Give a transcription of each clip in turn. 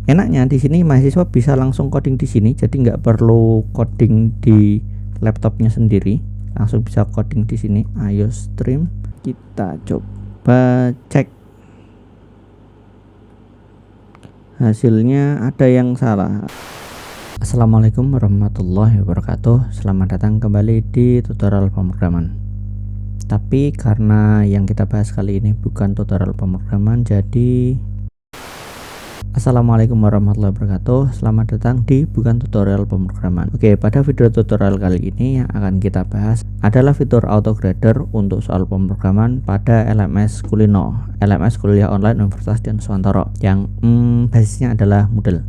Enaknya di sini mahasiswa bisa langsung coding di sini, jadi nggak perlu coding di laptopnya sendiri, langsung bisa coding di sini. Ayo stream, kita coba cek hasilnya ada yang salah. Assalamualaikum warahmatullahi wabarakatuh. Selamat datang kembali di tutorial pemrograman. Tapi karena yang kita bahas kali ini bukan tutorial pemrograman, jadi Assalamualaikum warahmatullahi wabarakatuh. Selamat datang di bukan tutorial pemrograman. Oke, pada video tutorial kali ini yang akan kita bahas adalah fitur autograder untuk soal pemrograman pada LMS Kulino, LMS Kuliah Online Universitas Dian Nuswantara yang basisnya adalah Moodle.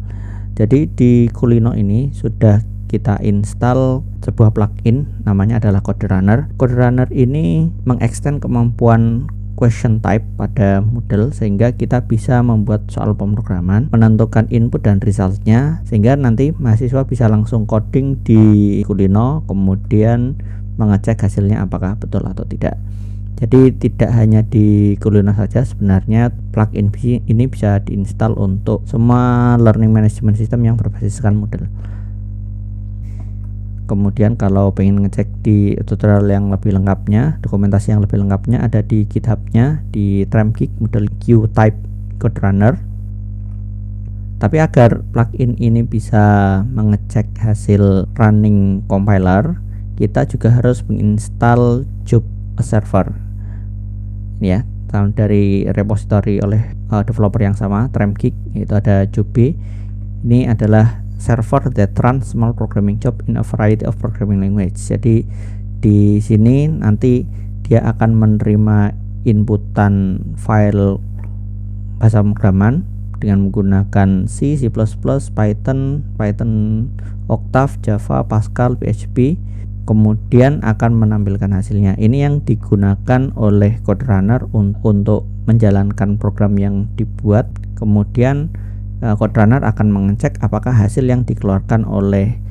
Jadi di Kulino ini sudah kita install sebuah plugin namanya adalah CodeRunner. CodeRunner ini mengextend kemampuan question type pada Moodle sehingga kita bisa membuat soal pemrograman, menentukan input dan resultnya, sehingga nanti mahasiswa bisa langsung coding di Kulino, kemudian mengecek hasilnya apakah betul atau tidak. Jadi tidak hanya di Kulino saja, sebenarnya plugin ini bisa diinstal untuk semua learning management system yang berbasiskan Moodle. Kemudian kalau pengen ngecek di tutorial yang lebih lengkapnya, dokumentasi yang lebih lengkapnya ada di GitHub-nya di TramGeek Moodle Q Type CodeRunner. Tapi agar plugin ini bisa mengecek hasil running compiler, kita juga harus menginstal Job Server. Ini ya, dari repository oleh developer yang sama, TramGeek, itu ada Job. Ini adalah server that runs small programming job in a variety of programming language. Jadi di sini nanti dia akan menerima inputan file bahasa pemrograman dengan menggunakan C, C++, Python, Octave, Java, Pascal, PHP, kemudian akan menampilkan hasilnya. Ini yang digunakan oleh CodeRunner untuk menjalankan program yang dibuat. Kemudian CodeRunner akan mengecek apakah hasil yang dikeluarkan oleh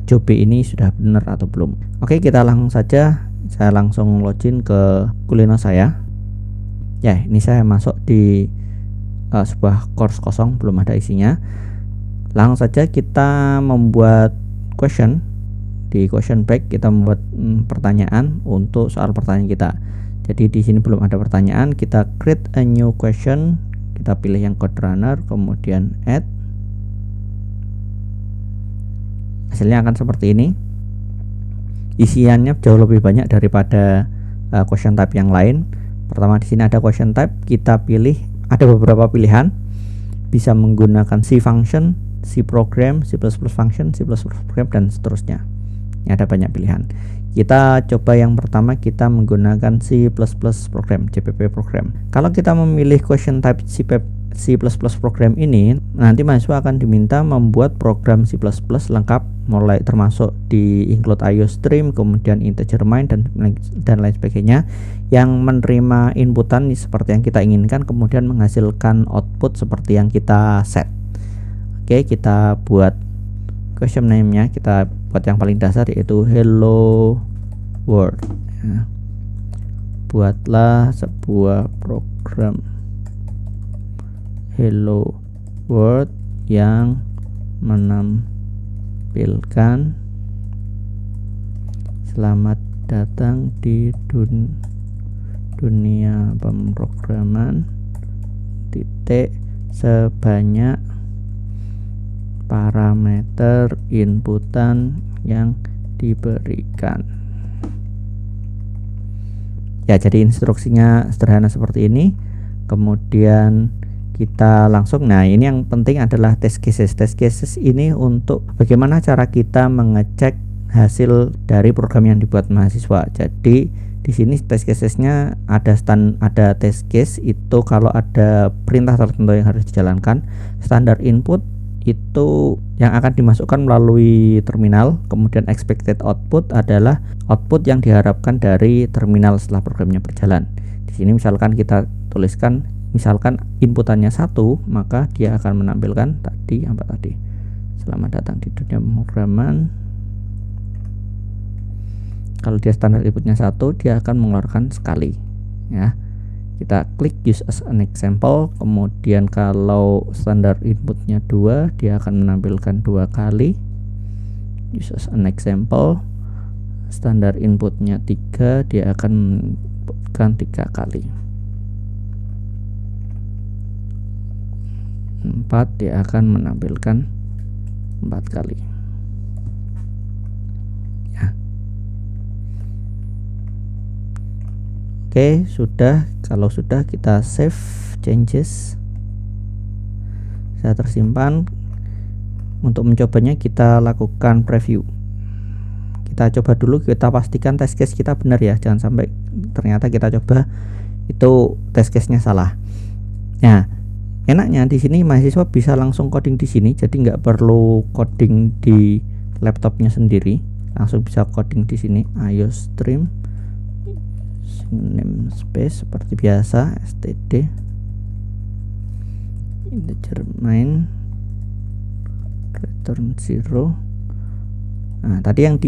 Job ini sudah benar atau belum. Oke, kita langsung saja. Saya langsung login ke Kulino saya. Ya, ini saya masuk di sebuah course kosong, belum ada isinya. Langsung saja kita membuat question. Di question bank kita membuat pertanyaan untuk soal pertanyaan kita. Jadi di sini belum ada pertanyaan, kita create a new question. Kita pilih yang CodeRunner, kemudian add. Hasilnya akan seperti ini. Isiannya jauh lebih banyak daripada question type yang lain. Pertama di sini ada question type, kita pilih ada beberapa pilihan. Bisa menggunakan C function, C program, C++ function, C++ program dan seterusnya. Ini ada banyak pilihan. Kita coba yang pertama, kita menggunakan C++ program, CPP program. Kalau kita memilih question type C++ program ini, nanti mahasiswa akan diminta membuat program C++ lengkap, mulai termasuk di include IOStream, kemudian integer main dan lain sebagainya, yang menerima inputan seperti yang kita inginkan, kemudian menghasilkan output seperti yang kita set. Oke, kita buat question name-nya, kita buat yang paling dasar yaitu hello world. Ya. Buatlah sebuah program hello world yang menampilkan selamat datang di dunia pemrograman titik sebanyak parameter inputan yang diberikan. Ya, jadi instruksinya sederhana seperti ini. Kemudian kita langsung, nah ini yang penting adalah test cases. Test cases ini untuk bagaimana cara kita mengecek hasil dari program yang dibuat mahasiswa. Jadi di sini test casesnya ada test case itu kalau ada perintah tertentu yang harus dijalankan. Standar input itu yang akan dimasukkan melalui terminal, kemudian expected output adalah output yang diharapkan dari terminal setelah programnya berjalan. Di sini misalkan kita tuliskan inputannya 1, maka dia akan menampilkan apa tadi? Selamat datang di dunia pemrograman. Kalau dia standar inputnya 1, dia akan mengeluarkan sekali. Ya, kita klik use as an example, kemudian kalau standar inputnya 2 dia akan menampilkan 2 kali. Use as an example, standar inputnya 3 dia akan menampilkan 3 kali. 4 dia akan menampilkan 4 kali ya. Oke, sudah. Kalau sudah, kita save changes, saya tersimpan. Untuk mencobanya kita lakukan preview. Kita coba dulu, kita pastikan test case kita benar ya, jangan sampai ternyata kita coba itu test case-nya salah. Nah, enaknya di sini mahasiswa bisa langsung coding di sini, jadi nggak perlu coding di laptopnya sendiri, langsung bisa coding di sini. IOStream namespace seperti biasa, std integer main return 0. Nah, tadi yang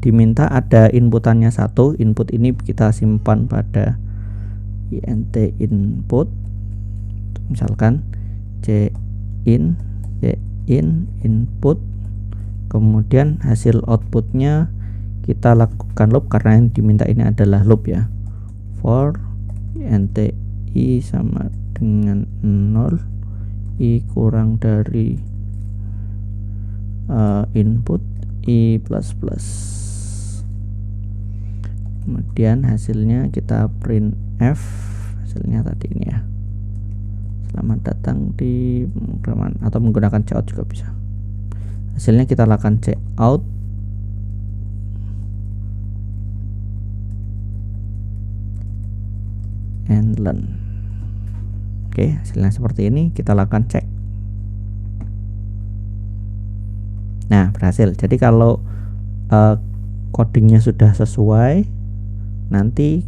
diminta ada inputannya 1. Input ini kita simpan pada int input, misalkan cin input, kemudian hasil outputnya kita lakukan loop karena yang diminta ini adalah loop ya. For int i sama dengan 0, i kurang dari input i plus plus, kemudian hasilnya kita print f, hasilnya tadi ini ya. Selamat datang di pemrograman, atau menggunakan cout juga bisa. Hasilnya kita lakukan cout and learn. Oke, hasilnya seperti ini. Kita lakukan cek. Nah, berhasil. Jadi kalau codingnya sudah sesuai, nanti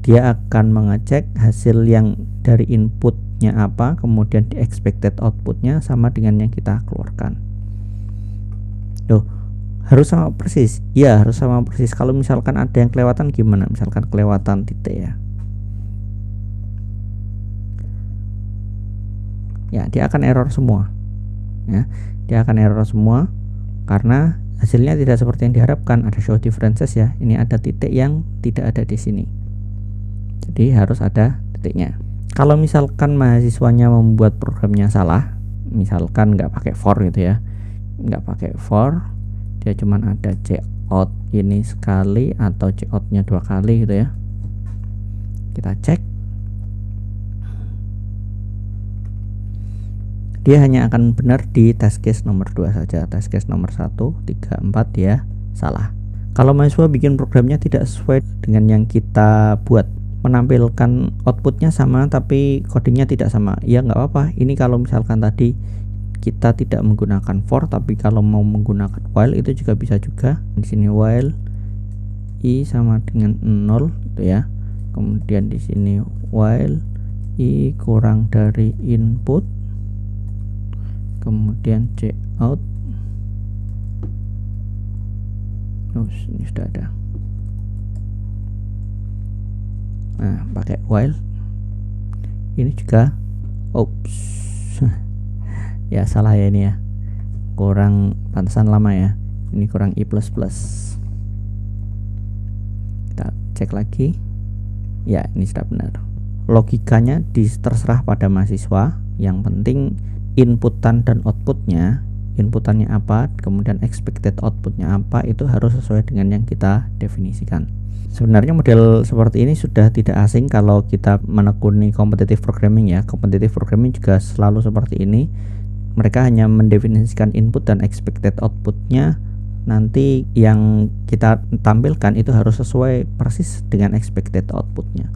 dia akan mengecek hasil yang dari inputnya apa, kemudian di expected outputnya sama dengan yang kita keluarkan. Tuh, harus sama persis. Ya, harus sama persis. Kalau misalkan ada yang kelewatan gimana? Misalkan kelewatan titik ya. Ya, dia akan error semua. Ya, dia akan error semua karena hasilnya tidak seperti yang diharapkan. Ada show differences ya. Ini ada titik yang tidak ada di sini. Jadi harus ada titiknya. Kalau misalkan mahasiswanya membuat programnya salah, misalkan nggak pakai for gitu ya, nggak pakai for, dia cuman ada cout ini sekali atau coutnya 2 kali gitu ya. Kita cek. Dia hanya akan benar di test case nomor 2 saja. Test case nomor 1, 3, 4 dia salah. Kalau mahasiswa bikin programnya tidak sesuai dengan yang kita buat, menampilkan outputnya sama tapi codingnya tidak sama, ya nggak apa-apa. Ini kalau misalkan tadi kita tidak menggunakan for, tapi kalau mau menggunakan while itu juga bisa juga. Di sini while i sama dengan 0 gitu ya. Kemudian di sini while i kurang dari input, kemudian cout. Ini sudah ada. Nah, pakai while. Ini juga ya salah ya ini ya. Kurang, pantesan lama ya. Ini kurang i++. Kita cek lagi. Ya, ini sudah benar. Logikanya terserah pada mahasiswa. Yang penting inputan dan outputnya, inputannya apa, kemudian expected outputnya apa, itu harus sesuai dengan yang kita definisikan. Sebenarnya model seperti ini sudah tidak asing kalau kita menekuni competitive programming ya. Competitive programming juga selalu seperti ini. Mereka hanya mendefinisikan input dan expected outputnya. Nanti yang kita tampilkan itu harus sesuai persis dengan expected outputnya.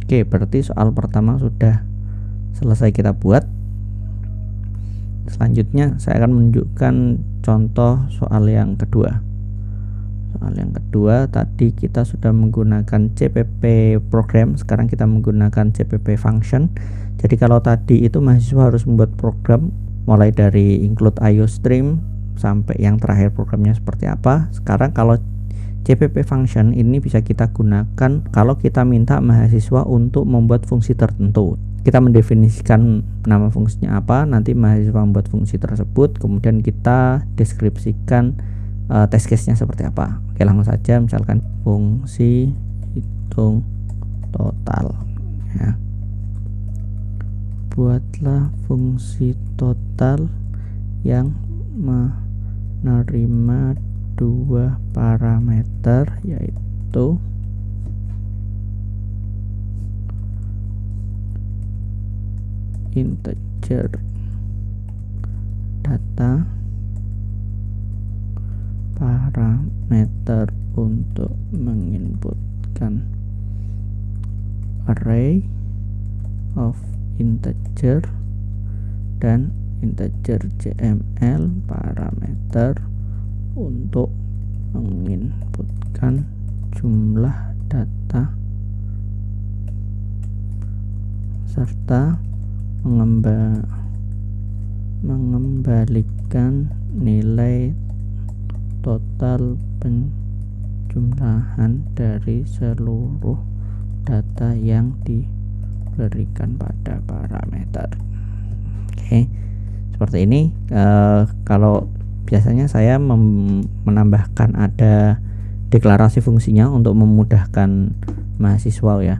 Oke, berarti soal pertama sudah selesai kita buat. Selanjutnya saya akan menunjukkan contoh soal yang kedua. Soal yang kedua tadi kita sudah menggunakan CPP program, sekarang kita menggunakan CPP function. Jadi kalau tadi itu mahasiswa harus membuat program mulai dari include IOStream sampai yang terakhir programnya seperti apa. Sekarang kalau CPP function ini bisa kita gunakan kalau kita minta mahasiswa untuk membuat fungsi tertentu. Kita mendefinisikan nama fungsinya apa, nanti mahasiswa membuat fungsi tersebut, kemudian kita deskripsikan test case-nya seperti apa. Oke, langsung saja, misalkan fungsi hitung total ya. Buatlah fungsi total yang menerima dua parameter, yaitu integer data, parameter untuk menginputkan array of integer, dan integer JML parameter untuk menginputkan jumlah data serta mengembalikan nilai total penjumlahan dari seluruh data yang diberikan pada parameter. Oke, seperti ini. Kalau biasanya saya menambahkan ada deklarasi fungsinya untuk memudahkan mahasiswa ya.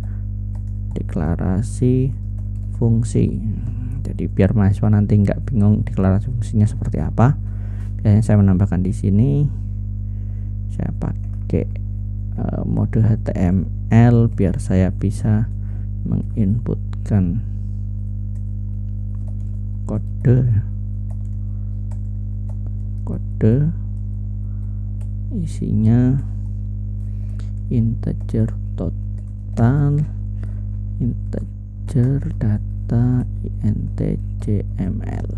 Deklarasi fungsi, jadi biar mahasiswa nanti nggak bingung deklarasi fungsinya seperti apa. Biasanya saya menambahkan di sini, saya pakai mode HTML biar saya bisa menginputkan kode isinya integer total, integer data, int JML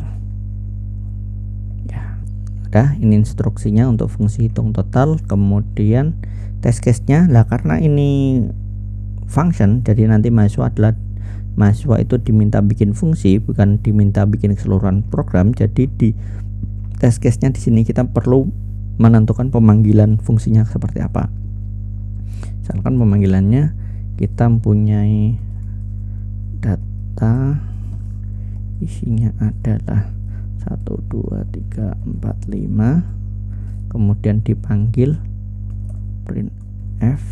ya. Udah, ini instruksinya untuk fungsi hitung total. Kemudian test case-nya lah, karena ini function, jadi nanti mahasiswa itu diminta bikin fungsi, bukan diminta bikin keseluruhan program. Jadi di test case-nya di sini kita perlu menentukan pemanggilan fungsinya seperti apa. Misalkan pemanggilannya kita mempunyai data isinya adalah 1 2 3 4 5, kemudian dipanggil printf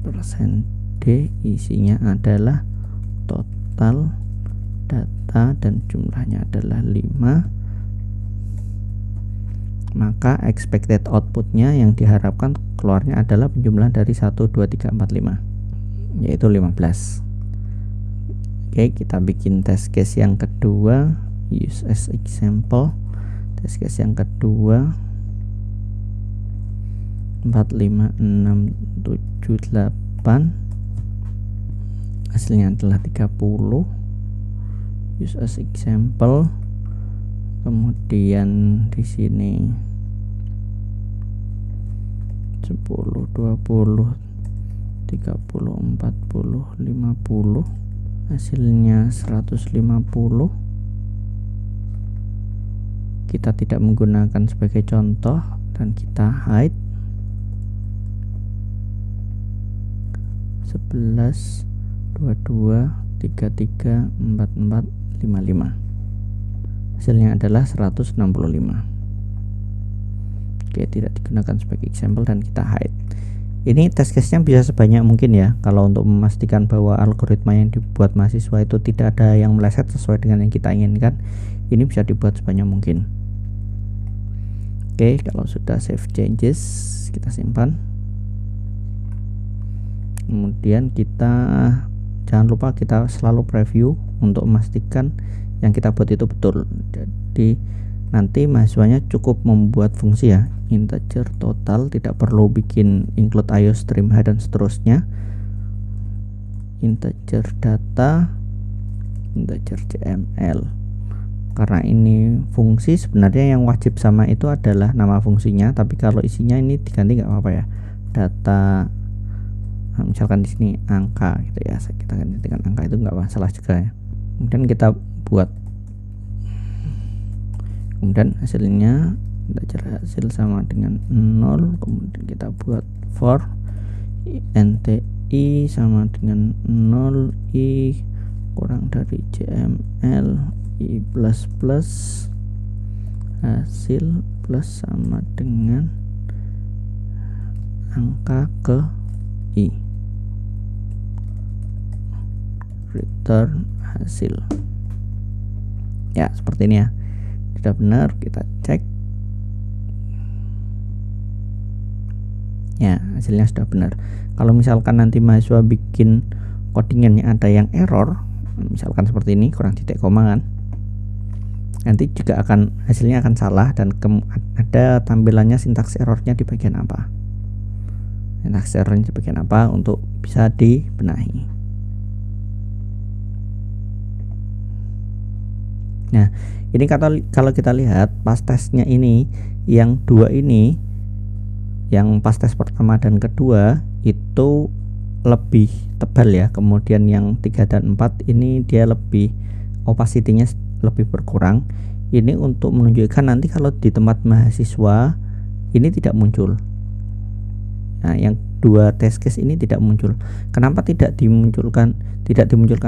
%d, isinya adalah total data dan jumlahnya adalah 5, maka expected outputnya yang diharapkan keluarnya adalah penjumlahan dari 1 2 3 4 5, yaitu 15. Oke, kita bikin test case yang kedua, use as example. Test case yang kedua 4 5 6 7 8, hasilnya adalah 30. Use as example. Kemudian di sini 10 20 30 40 50, hasilnya 150. Kita tidak menggunakan sebagai contoh dan kita hide. 11 22 33 44 55, hasilnya adalah 165. Oke, tidak digunakan sebagai example dan kita hide. Ini test case-nya bisa sebanyak mungkin ya, kalau untuk memastikan bahwa algoritma yang dibuat mahasiswa itu tidak ada yang meleset sesuai dengan yang kita inginkan. Ini bisa dibuat sebanyak mungkin. Oke, kalau sudah save changes, kita simpan. Kemudian kita jangan lupa kita selalu preview untuk memastikan yang kita buat itu betul. Jadi nanti mahasiswanya cukup membuat fungsi ya, integer total, tidak perlu bikin include IO stream h dan seterusnya. Integer data, integer JML. Karena ini fungsi, sebenarnya yang wajib sama itu adalah nama fungsinya, tapi kalau isinya ini diganti nggak apa-apa ya. Data, misalkan di sini angka gitu ya, kita ganti dengan angka, itu nggak masalah juga ya. Kemudian kita buat, kemudian hasilnya kita cari hasil sama dengan 0, kemudian kita buat for NTI sama dengan 0, I kurang dari JML, I plus hasil plus sama dengan angka ke I, return hasil. Ya seperti ini ya, sudah benar. Kita cek ya, hasilnya sudah benar. Kalau misalkan nanti mahasiswa bikin codingannya ada yang error, misalkan seperti ini kurang titik koma kan, nanti juga akan hasilnya akan salah dan ada tampilannya sintaks errornya di bagian apa, sintaks errornya di bagian apa untuk bisa dibenahi. Nah ini kalau kita lihat pas tesnya ini, yang dua ini, yang pas tes pertama dan kedua itu lebih tebal ya, kemudian yang 3 dan 4 ini dia lebih opacity-nya lebih berkurang. Ini untuk menunjukkan nanti kalau di tempat mahasiswa ini tidak muncul. Nah yang dua test case ini tidak muncul. Kenapa tidak dimunculkan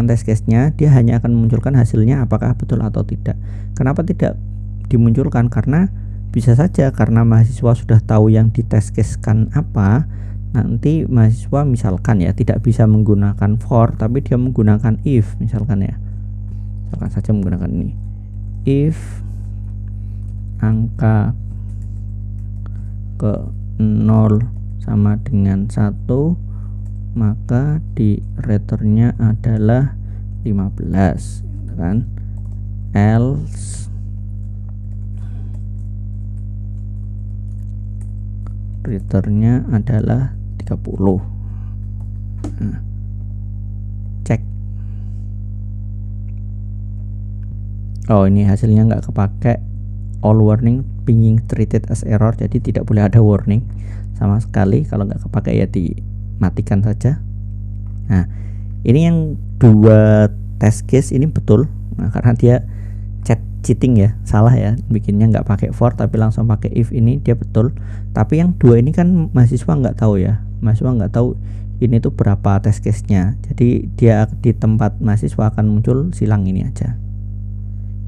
test case-nya? Dia hanya akan memunculkan hasilnya apakah betul atau tidak. Kenapa tidak dimunculkan? Karena bisa saja karena mahasiswa sudah tahu yang di test case kan apa, nanti mahasiswa misalkan ya tidak bisa menggunakan for tapi dia menggunakan if, misalkan ya, misalkan saja menggunakan ini, if angka ke 0 sama dengan 1 maka di returnnya adalah 15 kan, else returnnya adalah 30. Nah, cek. Oh ini hasilnya nggak kepake all warning being treated as error, jadi tidak boleh ada warning sama sekali. Kalau nggak kepake ya dimatikan saja. Nah ini yang dua test case ini betul, nah, karena dia cheating ya, salah ya, bikinnya nggak pakai for tapi langsung pakai if, ini dia betul. Tapi yang dua ini kan mahasiswa nggak tahu ya, mahasiswa nggak tahu ini tuh berapa test case nya, jadi dia di tempat mahasiswa akan muncul silang ini aja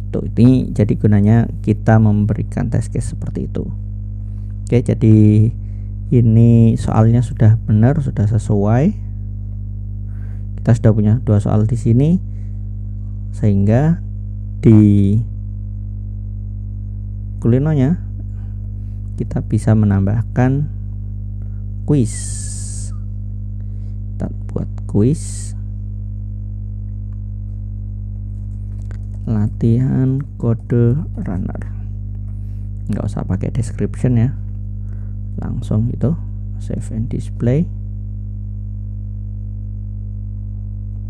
tuh. Ini jadi gunanya kita memberikan test case seperti itu. Oke, jadi ini soalnya sudah benar, sudah sesuai, kita sudah punya dua soal di sini, sehingga di kulinonya kita bisa menambahkan kuis. Kita buat kuis latihan kode runner, nggak usah pakai description ya, langsung itu save and display,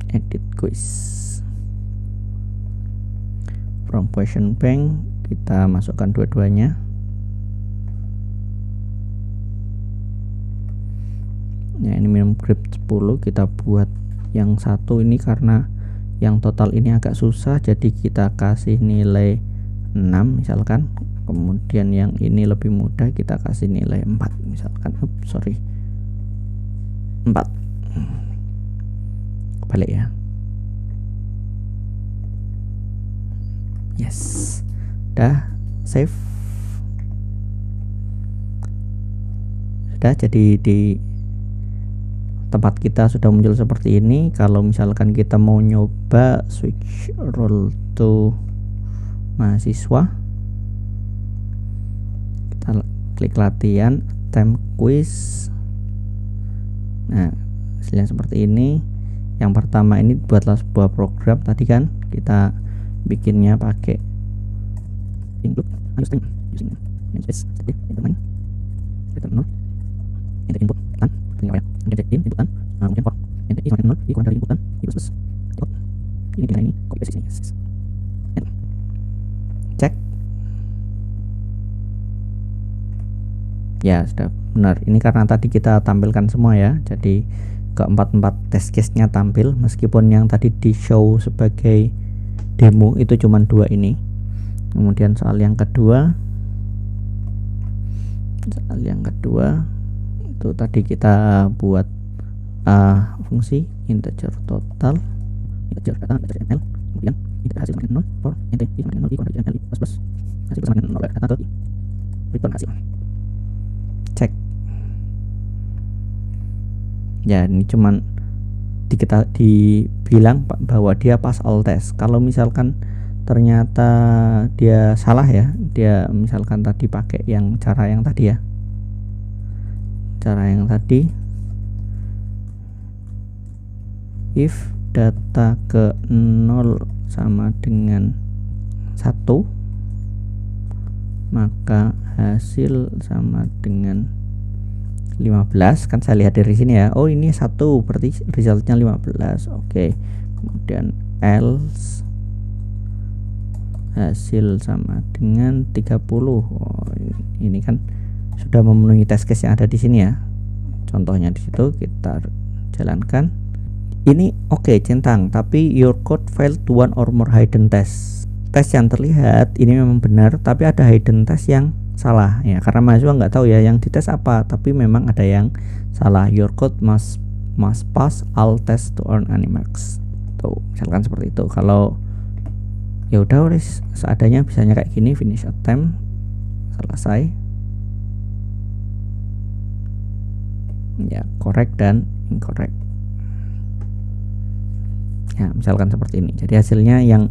edit quiz. From question bank kita masukkan dua-duanya. Ya ini minimum grade 10, kita buat yang satu ini karena yang total ini agak susah, jadi kita kasih nilai 6 misalkan. Kemudian yang ini lebih mudah, kita kasih nilai 4 misalkan. 4 balik ya. Yes, udah save. Sudah, jadi di tempat kita sudah muncul seperti ini. Kalau misalkan kita mau nyoba switch role to mahasiswa, kita klik latihan, attempt quiz. Nah hasilnya seperti ini. Yang pertama ini buatlah sebuah program, tadi kan kita bikinnya pakai input using namespace input return 0 enter input kan tinggal ya enter input kan, kemudian for enter i sama 0 kurang dari input kan plus ini dengan ini copy paste ini enter. Cek ya, sudah benar. Ini karena tadi kita tampilkan semua ya, jadi keempat-empat test case-nya tampil, meskipun yang tadi di show sebagai demo itu cuma 2 ini. Kemudian soal yang kedua Soal yang kedua itu tadi kita buat fungsi integer total, integer kata, integer ml, kemudian integer hasil semakin 0 for int i semakin 0 equal ml plus hasil semakin 0 kata ke return hasil. Cek ya, ini cuman kita dibilang bahwa dia pas all test. Kalau misalkan ternyata dia salah ya, dia misalkan tadi pakai yang cara yang tadi ya, cara yang tadi, if data ke 0 sama dengan 1 maka hasil sama dengan 15. Kan saya lihat dari sini ya, oh ini 1 berarti resultnya 15. Oke, kemudian else hasil sama dengan 30. Oh, ini kan sudah memenuhi test case yang ada di sini ya, contohnya di situ. Kita jalankan ini. Oke, centang, tapi your code failed to one or more hidden test. Tes yang terlihat ini memang benar, tapi ada hidden test yang salah ya, karena mahasiswa nggak tahu ya yang dites apa, tapi memang ada yang salah. Your code must pass all test to earn any marks. Tuh, misalkan seperti itu. Kalau ya udah seadanya, bisanya kayak gini, finish attempt, selesai ya, correct dan incorrect ya, misalkan seperti ini. Jadi hasilnya yang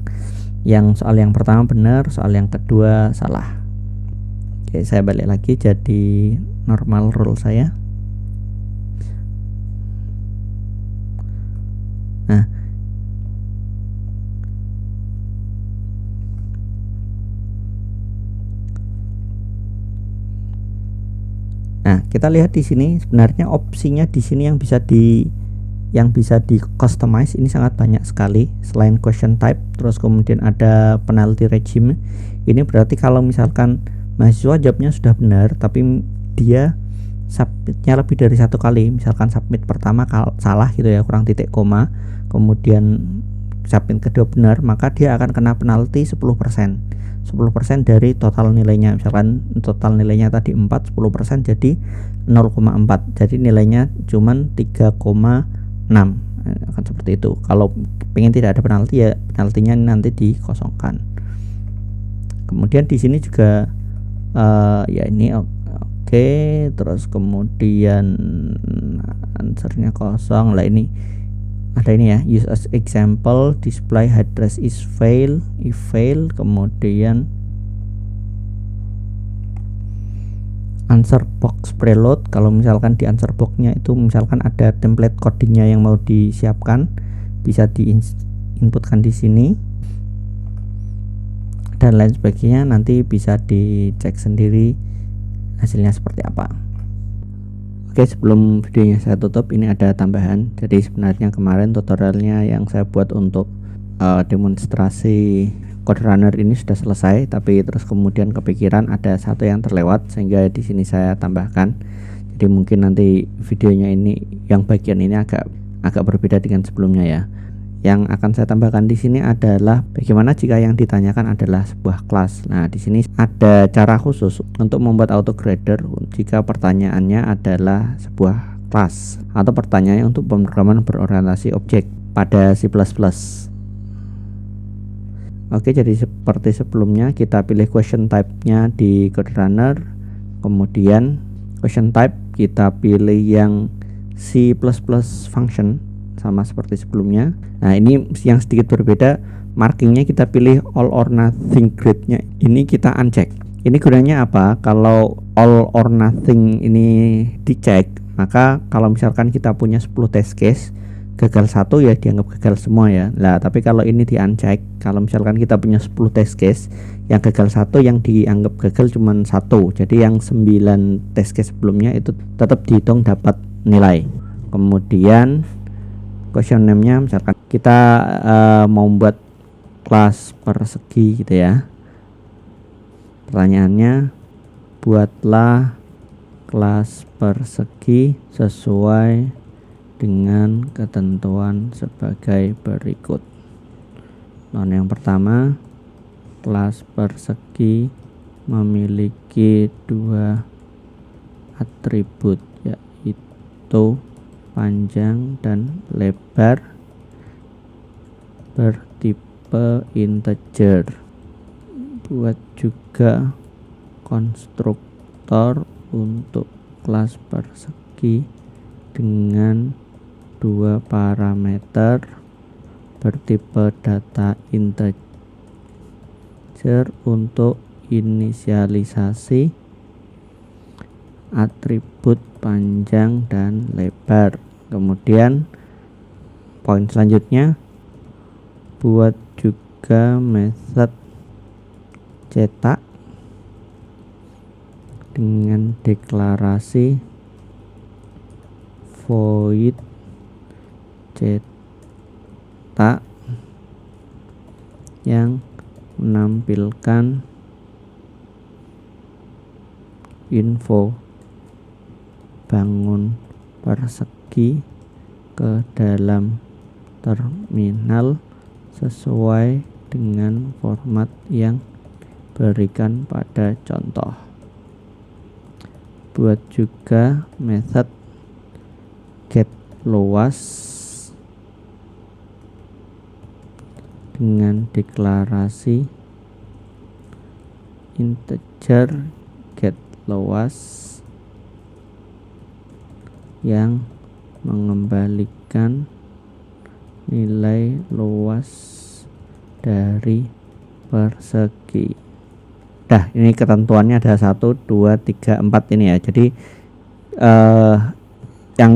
soal yang pertama benar, soal yang kedua salah. Oke, saya balik lagi jadi normal rule saya. Nah, kita lihat di sini sebenarnya opsinya di sini yang bisa di customize ini sangat banyak sekali. Selain question type, terus kemudian ada penalty regime. Ini berarti kalau misalkan mahasiswa jawabnya sudah benar tapi dia submitnya lebih dari 1 kali, misalkan submit pertama salah gitu ya, kurang titik koma, kemudian submit kedua benar, maka dia akan kena penalti 10% dari total nilainya. Misalkan total nilainya tadi 4, 10% jadi 0,4, jadi nilainya cuman 3,6, akan seperti itu. Kalau pengen tidak ada penalti ya, penaltinya nanti dikosongkan. Kemudian di sini juga ya ini oke, terus kemudian answernya kosong lah. Ini ada ini ya, use as example, display address is fail, if fail, kemudian answer box preload. Kalau misalkan di answer boxnya itu misalkan ada template codingnya yang mau disiapkan, bisa diinputkan di sini dan lain sebagainya. Nanti bisa dicek sendiri hasilnya seperti apa. Oke, sebelum videonya saya tutup, ini ada tambahan. Jadi sebenarnya kemarin tutorialnya yang saya buat untuk demonstrasi CodeRunner ini sudah selesai, tapi terus kemudian kepikiran ada satu yang terlewat sehingga di sini saya tambahkan. Jadi mungkin nanti videonya ini yang bagian ini agak berbeda dengan sebelumnya ya. Yang akan saya tambahkan di sini adalah bagaimana jika yang ditanyakan adalah sebuah kelas. Nah, di sini ada cara khusus untuk membuat autograder jika pertanyaannya adalah sebuah kelas atau pertanyaannya untuk pemrograman berorientasi objek pada C++. Oke, jadi seperti sebelumnya kita pilih question type-nya di CodeRunner, kemudian question type kita pilih yang C++ function sama seperti sebelumnya. Nah, ini yang sedikit berbeda, markingnya kita pilih all or nothing grade-nya ini kita uncheck. Ini gunanya apa? Kalau all or nothing ini dicek, maka kalau misalkan kita punya 10 test case, gagal 1 ya dianggap gagal semua ya. Nah, tapi kalau ini di uncheck, kalau misalkan kita punya 10 test case, yang gagal 1 yang dianggap gagal cuma 1. Jadi yang 9 test case sebelumnya itu tetap dihitung dapat nilai. Kemudian question name-nya misalkan kita mau buat kelas persegi gitu ya. Pertanyaannya, buatlah kelas persegi sesuai dengan ketentuan sebagai berikut. Nah, yang pertama, kelas persegi memiliki 2 atribut, yaitu panjang dan lebar bertipe integer. Buat juga konstruktor untuk kelas persegi dengan 2 parameter bertipe data integer untuk inisialisasi atribut panjang dan lebar. Kemudian poin selanjutnya, buat juga method cetak dengan deklarasi void cetak yang menampilkan info bangun persegi ke dalam terminal sesuai dengan format yang berikan pada contoh. Buat juga method getLoas dengan deklarasi integer getLoas yang mengembalikan nilai luas dari persegi. Nah, ini ketentuannya ada 1, 2, 3, 4 ini ya. Jadi yang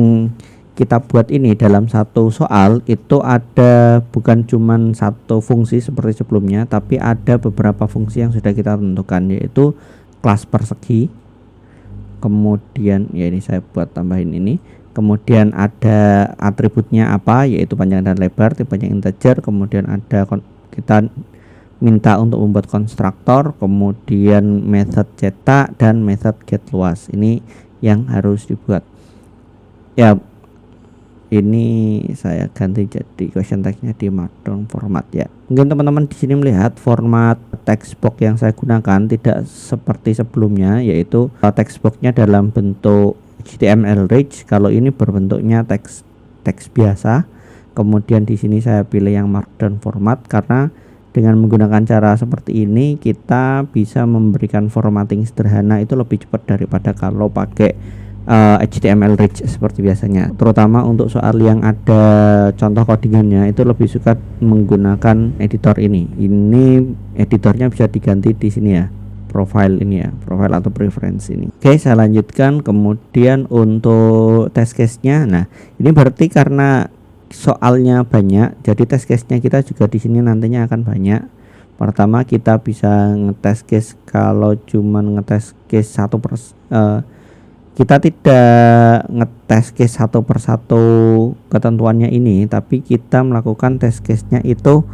kita buat ini dalam satu soal itu ada bukan cuman satu fungsi seperti sebelumnya, tapi ada beberapa fungsi yang sudah kita tentukan, yaitu kelas persegi. Kemudian ya ini saya buat tambahin ini. Kemudian ada atributnya apa, yaitu panjang dan lebar, tipenya integer. Kemudian ada kita minta untuk membuat konstruktor, kemudian method cetak dan method getLoas. Ini yang harus dibuat. Ya, ini saya ganti jadi question text-nya di Markdown format ya. Mungkin teman-teman di sini melihat format text box yang saya gunakan tidak seperti sebelumnya, yaitu text box-nya dalam bentuk HTML rich. Kalau ini berbentuknya teks biasa. Kemudian di sini saya pilih yang Markdown format karena dengan menggunakan cara seperti ini kita bisa memberikan formatting sederhana itu lebih cepat daripada kalau pakai HTML rich seperti biasanya. Terutama untuk soal yang ada contoh codingannya itu lebih suka menggunakan editor ini. Ini editornya bisa diganti di sini ya. Profile ini ya, profile atau preference ini. Oke, saya lanjutkan. Kemudian untuk test case-nya, nah ini berarti karena soalnya banyak, jadi test case-nya kita juga di sini nantinya akan banyak. Pertama kita bisa ngetes case, kalau cuman ngetes case kita tidak ngetes case satu persatu ketentuannya ini, tapi kita melakukan test case-nya itu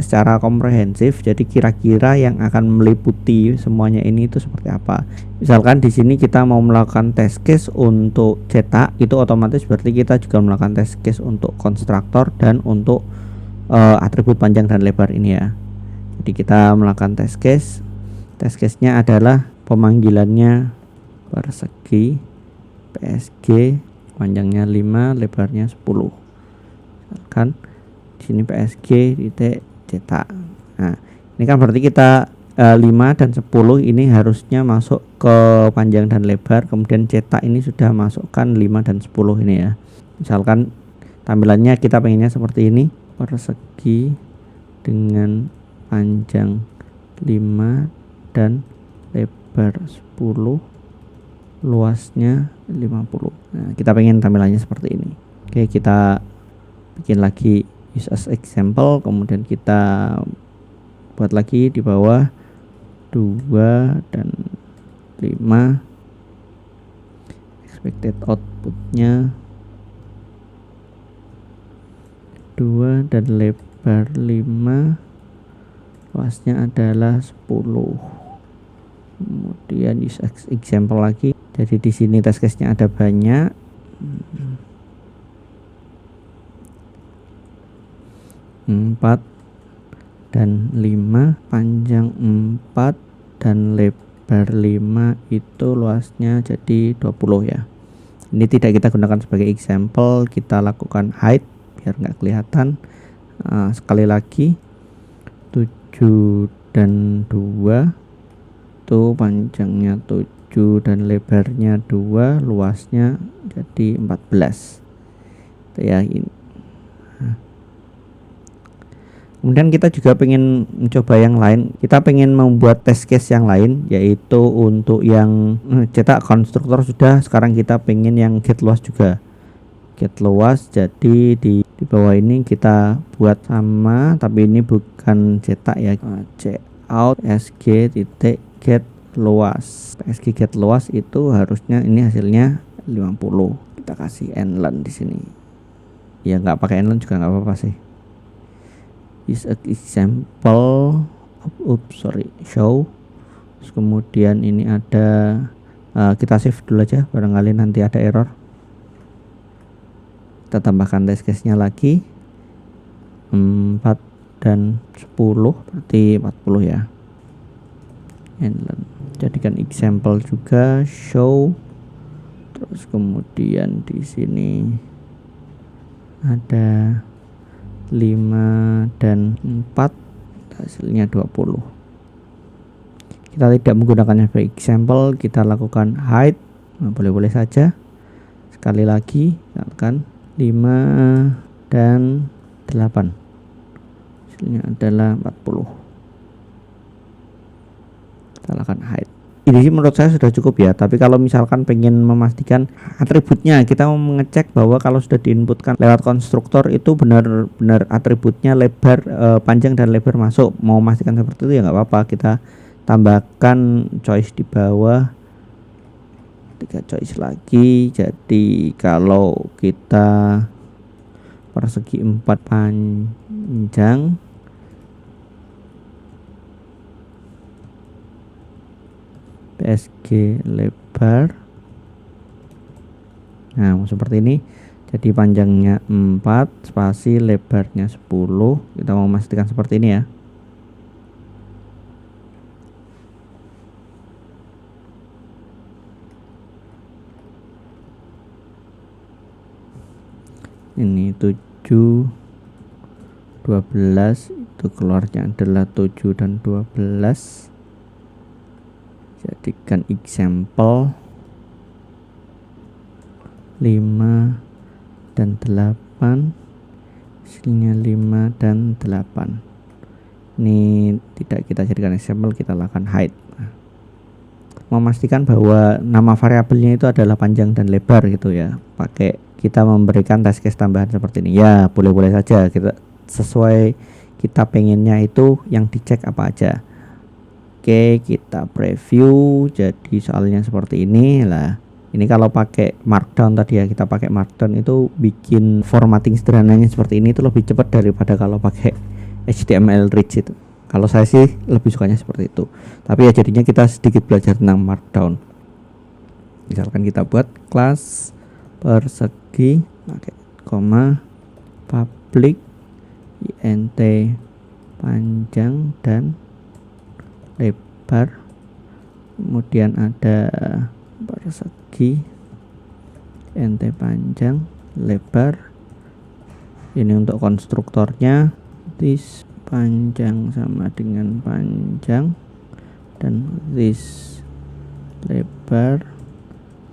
secara komprehensif. Jadi kira-kira yang akan meliputi semuanya ini itu seperti apa. Misalkan di sini kita mau melakukan test case untuk cetak, itu otomatis berarti kita juga melakukan test case untuk konstruktor dan untuk atribut panjang dan lebar ini ya. Jadi kita melakukan test case. Test case-nya adalah pemanggilannya persegi PSG, panjangnya 5, lebarnya 10. Misalkan di sini PSG titik cetak. Nah, ini kan berarti kita 5 dan 10 ini harusnya masuk ke panjang dan lebar, kemudian cetak ini sudah masukkan 5 dan 10 ini ya. Misalkan tampilannya kita pengennya seperti ini, persegi dengan panjang 5 dan lebar 10, luasnya 50. Nah, kita pengen tampilannya seperti ini. Oke, kita bikin lagi use as example, kemudian kita buat lagi di bawah 2 dan 5, expected outputnya 2 dan lebar 5, luasnya adalah 10. Kemudian use as example lagi. Jadi di sini test case-nya ada banyak. 4 dan 5, panjang 4 dan lebar lebar 5 itu luasnya jadi 20 ya. Ini tidak kita gunakan sebagai example, kita lakukan hide biar nggak kelihatan. Sekali lagi 7 dan 2 itu panjangnya 7 dan lebarnya 2, luasnya jadi 14 itu ya. Kemudian kita juga pengen mencoba yang lain, kita pengen membuat test case yang lain, yaitu untuk yang cetak konstruktor sudah, sekarang kita pengen yang get luas juga. Get luas, jadi di bawah ini kita buat sama, tapi ini bukan cetak ya, cout sg titik get luas. Sg get luas itu harusnya ini hasilnya 50. Kita kasih nlen di sini. Ya nggak pakai nlen juga nggak apa-apa sih. Is a example show. Terus kemudian ini ada kita save dulu aja, barangkali nanti ada error. Kita tambahkan test case-nya lagi 4 dan 10 berarti 40 ya. Jadikan example juga show. Terus kemudian di sini ada 5 dan 4, hasilnya 20. Kita tidak menggunakannya sebagai example, kita lakukan hide, boleh-boleh saja. Sekali lagi misalkan 5 dan 8, hasilnya adalah 40. Kita lakukan hide. Ini sih menurut saya sudah cukup ya, tapi kalau misalkan pengen memastikan atributnya, kita mau mengecek bahwa kalau sudah diinputkan lewat konstruktor itu benar-benar atributnya lebar, panjang dan lebar masuk. Mau memastikan seperti itu ya nggak apa-apa, kita tambahkan choice di bawah, 3 choice lagi. Jadi kalau kita persegi 4 panjang, PSG lebar, nah seperti ini. Jadi panjangnya 4 spasi lebarnya 10. Kita mau memastikan seperti ini ya. Ini 7 12, itu keluarnya adalah 7 dan 12. Jadikan example 5 dan 8, hasilnya 5 dan 8. Ini tidak kita jadikan example, kita lakukan hide. Memastikan bahwa nama variabelnya itu adalah panjang dan lebar gitu ya, pakai kita memberikan test case tambahan seperti ini ya. Boleh-boleh saja, kita sesuai kita pengennya itu yang dicek apa aja. Oke, kita preview. Jadi soalnya seperti ini lah. Ini kalau pakai markdown tadi ya, kita pakai markdown itu bikin formatting sederhananya seperti ini itu lebih cepat daripada kalau pakai HTML rich itu. Kalau saya sih lebih sukanya seperti itu. Tapi ya jadinya kita sedikit belajar tentang markdown. Misalkan kita buat kelas persegi, pakai koma, public int panjang dan lebar, kemudian ada persegi int panjang lebar. Ini untuk konstruktornya, this panjang sama dengan panjang dan this lebar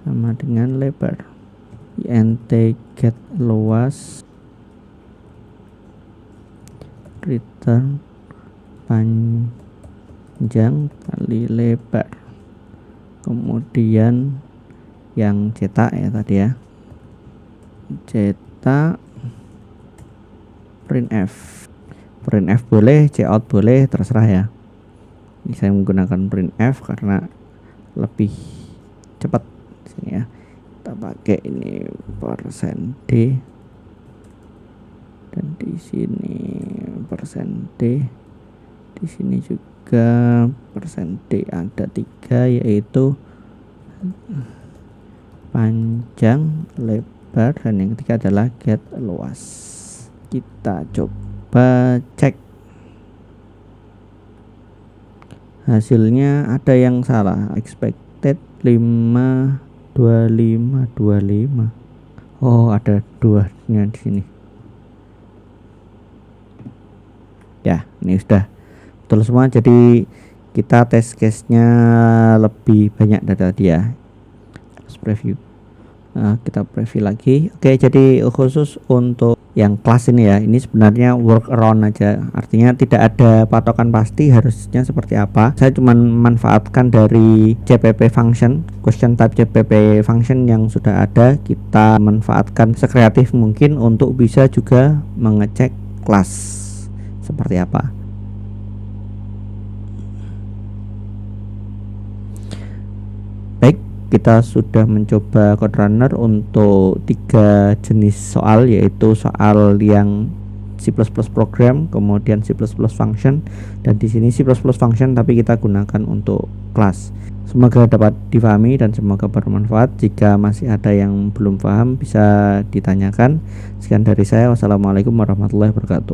sama dengan lebar. int get luas, return panjang kali lebar. Kemudian yang cetak ya tadi ya, cetak printf boleh, cout boleh, terserah ya. Ini saya menggunakan printf karena lebih cepat sini ya. Kita pakai ini %d dan di sini %d, di sini juga %d ada 3, yaitu panjang, lebar, dan yang ketiga adalah get luas. Kita coba cek. hasilnya ada yang salah, expected 52525. Oh, ada duanya di sini. Ya, ini sudah betul semua. Jadi kita tes case-nya lebih banyak dari tadi ya. Let's preview. Nah, kita preview lagi. Oke, jadi khusus untuk yang kelas ini ya, ini sebenarnya workaround aja. Artinya tidak ada patokan pasti harusnya seperti apa. Saya cuma manfaatkan dari CPP function, question type CPP function yang sudah ada. Kita manfaatkan sekreatif mungkin untuk bisa juga mengecek kelas seperti apa. Baik, kita sudah mencoba CodeRunner untuk 3 jenis soal, yaitu soal yang C++ program, kemudian C++ function, dan di sini C++ function tapi kita gunakan untuk kelas. Semoga dapat difahami dan semoga bermanfaat. Jika masih ada yang belum paham bisa ditanyakan. Sekian dari saya. Wassalamualaikum warahmatullahi wabarakatuh.